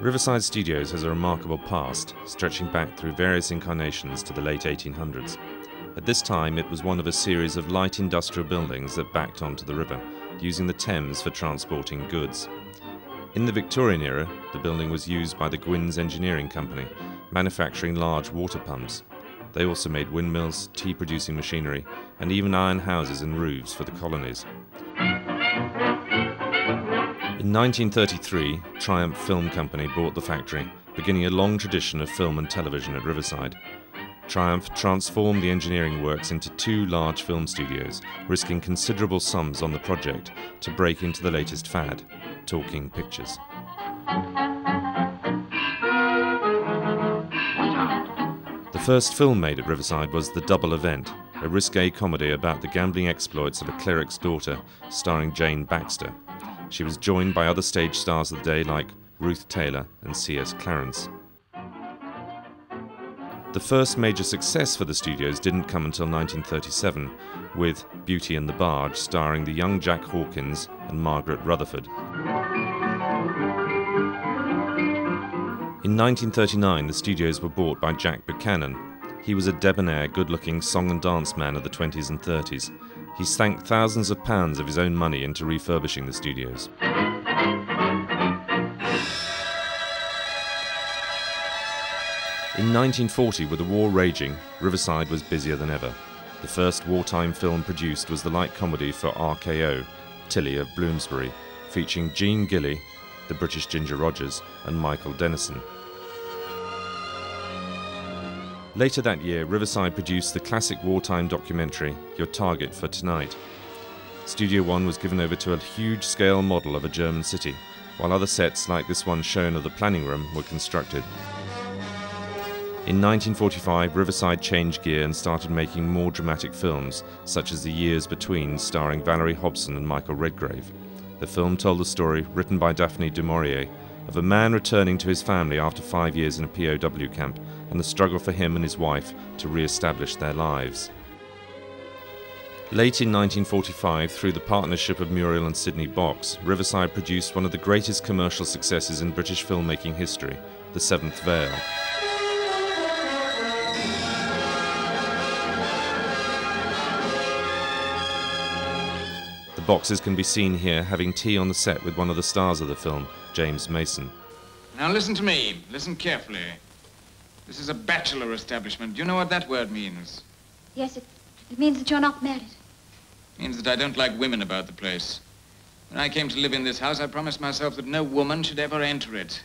Riverside Studios has a remarkable past, stretching back through various incarnations to the late 1800s. At this time, it was one of a series of light industrial buildings that backed onto the river, using the Thames for transporting goods. In the Victorian era, the building was used by the Gwyn's Engineering Company, manufacturing large water pumps. They also made windmills, tea-producing machinery, and even iron houses and roofs for the colonies. In 1933, Triumph Film Company bought the factory, beginning a long tradition of film and television at Riverside. Triumph transformed the engineering works into 2 large film studios, risking considerable sums on the project to break into the latest fad, talking pictures. The first film made at Riverside was The Double Event, a risque comedy about the gambling exploits of a cleric's daughter, starring Jane Baxter. She was joined by other stage stars of the day like Ruth Taylor and C.S. Clarence. The first major success for the studios didn't come until 1937, with Beauty and the Barge starring the young Jack Hawkins and Margaret Rutherford. In 1939, the studios were bought by Jack Buchanan. He was a debonair, good-looking song and dance man of the 20s and 30s. He sank thousands of pounds of his own money into refurbishing the studios. In 1940, with the war raging, Riverside was busier than ever. The first wartime film produced was the light comedy for RKO, Tilly of Bloomsbury, featuring Jean Gilly, the British Ginger Rogers, and Michael Dennison. Later that year, Riverside produced the classic wartime documentary, Your Target for Tonight. Studio One was given over to a huge-scale model of a German city, while other sets like this one shown of the planning room were constructed. In 1945, Riverside changed gear and started making more dramatic films, such as The Years Between, starring Valerie Hobson and Michael Redgrave. The film told the story, written by Daphne du Maurier, of a man returning to his family after 5 years in a POW camp and the struggle for him and his wife to re-establish their lives. Late in 1945, through the partnership of Muriel and Sidney Box, Riverside produced one of the greatest commercial successes in British filmmaking history, The Seventh Veil. The boxes can be seen here having tea on the set with one of the stars of the film, James Mason. Now listen to me. Listen carefully. This is a bachelor establishment. Do you know what that word means? Yes, it means that you're not married. It means that I don't like women about the place. When I came to live in this house, I promised myself that no woman should ever enter it.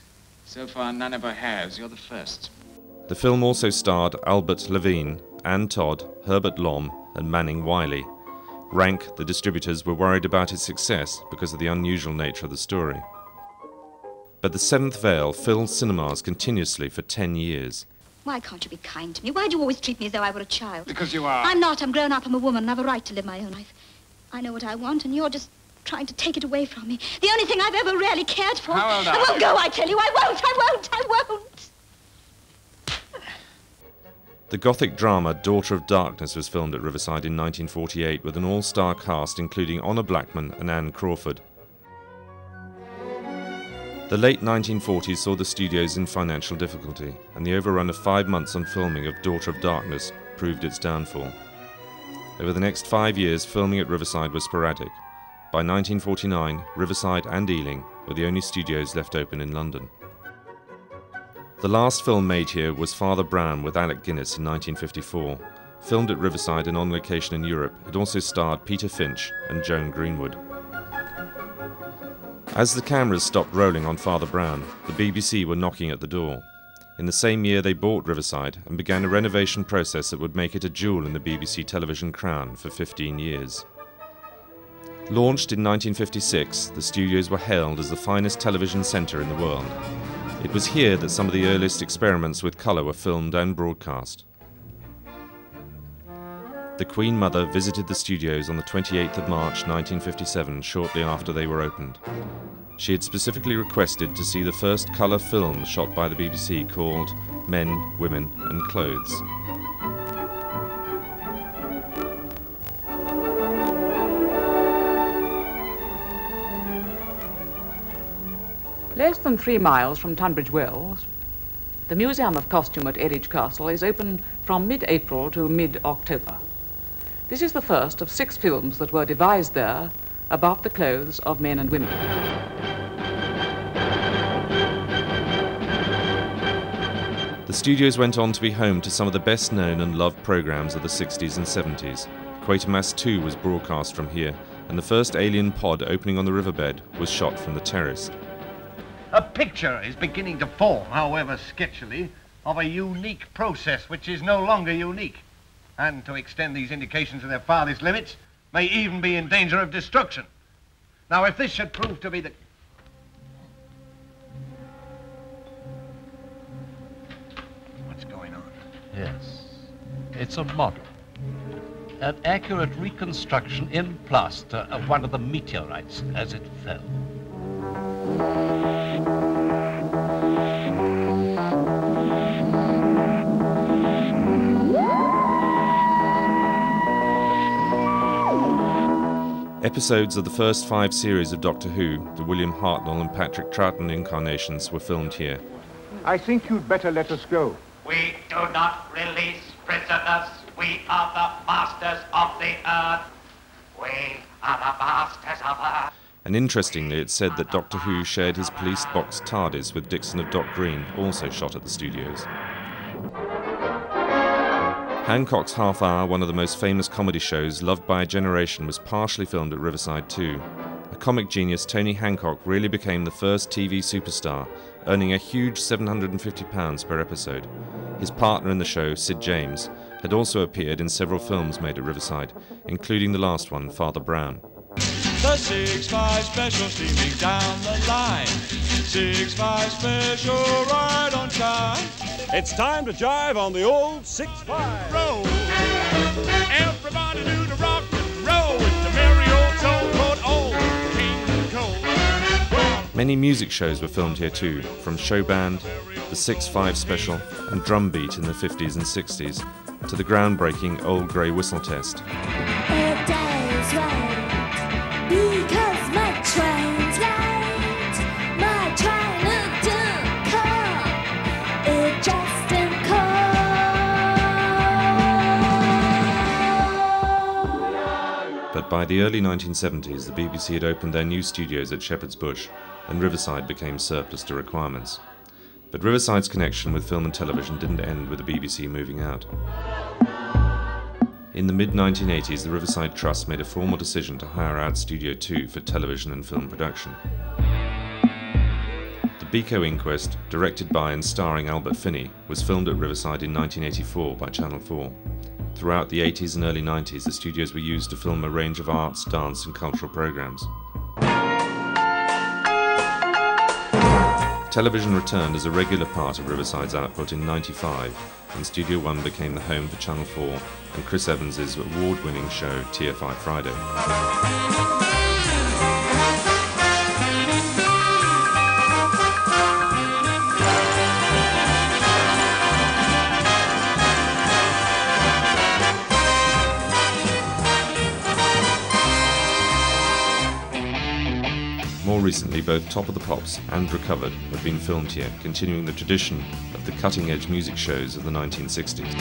So far, none ever has. You're the first. The film also starred Albert Levine, Ann Todd, Herbert Lom, and Manning Wiley. Rank, the distributors, were worried about its success because of the unusual nature of the story. But The Seventh Veil filled cinemas continuously for 10 years. Why can't you be kind to me? Why do you always treat me as though I were a child? Because you are. I'm not. I'm grown up. I'm a woman and I have a right to live my own life. I know what I want and you're just trying to take it away from me. The only thing I've ever really cared for. How old are you? I won't go, I tell you. I won't. The Gothic drama Daughter of Darkness was filmed at Riverside in 1948 with an all-star cast including Honor Blackman and Anne Crawford. The late 1940s saw the studios in financial difficulty, and the overrun of 5 months on filming of Daughter of Darkness proved its downfall. Over the next 5 years, filming at Riverside was sporadic. By 1949, Riverside and Ealing were the only studios left open in London. The last film made here was Father Brown with Alec Guinness in 1954. Filmed at Riverside and on location in Europe, it also starred Peter Finch and Joan Greenwood. As the cameras stopped rolling on Father Brown, the BBC were knocking at the door. In the same year they bought Riverside and began a renovation process that would make it a jewel in the BBC television crown for 15 years. Launched in 1956, the studios were hailed as the finest television centre in the world. It was here that some of the earliest experiments with colour were filmed and broadcast. The Queen Mother visited the studios on the 28th of March 1957, shortly after they were opened. She had specifically requested to see the first colour film shot by the BBC called men, women and clothes. Less than 3 miles from Tunbridge Wells, the Museum of Costume at Edge Castle is open from mid-April to mid-October. This is the first of 6 films that were devised there about the clothes of men and women. The studios went on to be home to some of the best known and loved programmes of the 60s and 70s. Quatermass 2 was broadcast from here, and the first alien pod opening on the riverbed was shot from the terrace. A picture is beginning to form, however sketchily, of a unique process which is no longer unique. And to extend these indications to their farthest limits may even be in danger of destruction. Now, if this should prove to be the... What's going on? Yes, it's a model. An accurate reconstruction in plaster of one of the meteorites as it fell. Episodes of the first 5 series of Doctor Who, the William Hartnell and Patrick Troughton incarnations, were filmed here. I think you'd better let us go. We do not release prisoners. We are the masters of the earth. We are the masters of earth. And interestingly, it's said that Doctor Who shared his police box TARDIS with Dixon of Dock Green, also shot at the studios. Hancock's Half Hour, one of the most famous comedy shows loved by a generation, was partially filmed at Riverside too. A comic genius, Tony Hancock, really became the first TV superstar, earning a huge £750 per episode. His partner in the show, Sid James, had also appeared in several films made at Riverside, including the last one, Father Brown. The 6-5 special steaming down the line. 6-5 special right on time. It's time to jive on the old 6-5. Roll. Everybody do the rock and roll with the merry old tone called Old King Cole. Many music shows were filmed here too, from Showband, the 6-5 special and Drumbeat in the 50s and 60s, to the groundbreaking Old Grey Whistle Test. It does right. Because my train's late, my train don't come, it just don't come. But by the early 1970s, the BBC had opened their new studios at Shepherd's Bush, and Riverside became surplus to requirements. But Riverside's connection with film and television didn't end with the BBC moving out. In the mid-1980s, the Riverside Trust made a formal decision to hire out Studio 2 for television and film production. The Biko Inquest, directed by and starring Albert Finney, was filmed at Riverside in 1984 by Channel 4. Throughout the 80s and early 90s, the studios were used to film a range of arts, dance and cultural programs. Television returned as a regular part of Riverside's output in '95, and Studio 1 became the home for Channel 4 and Chris Evans's award-winning show TFI Friday. More recently, both Top of the Pops and Recovered have been filmed here, continuing the tradition of the cutting-edge music shows of the 1960s.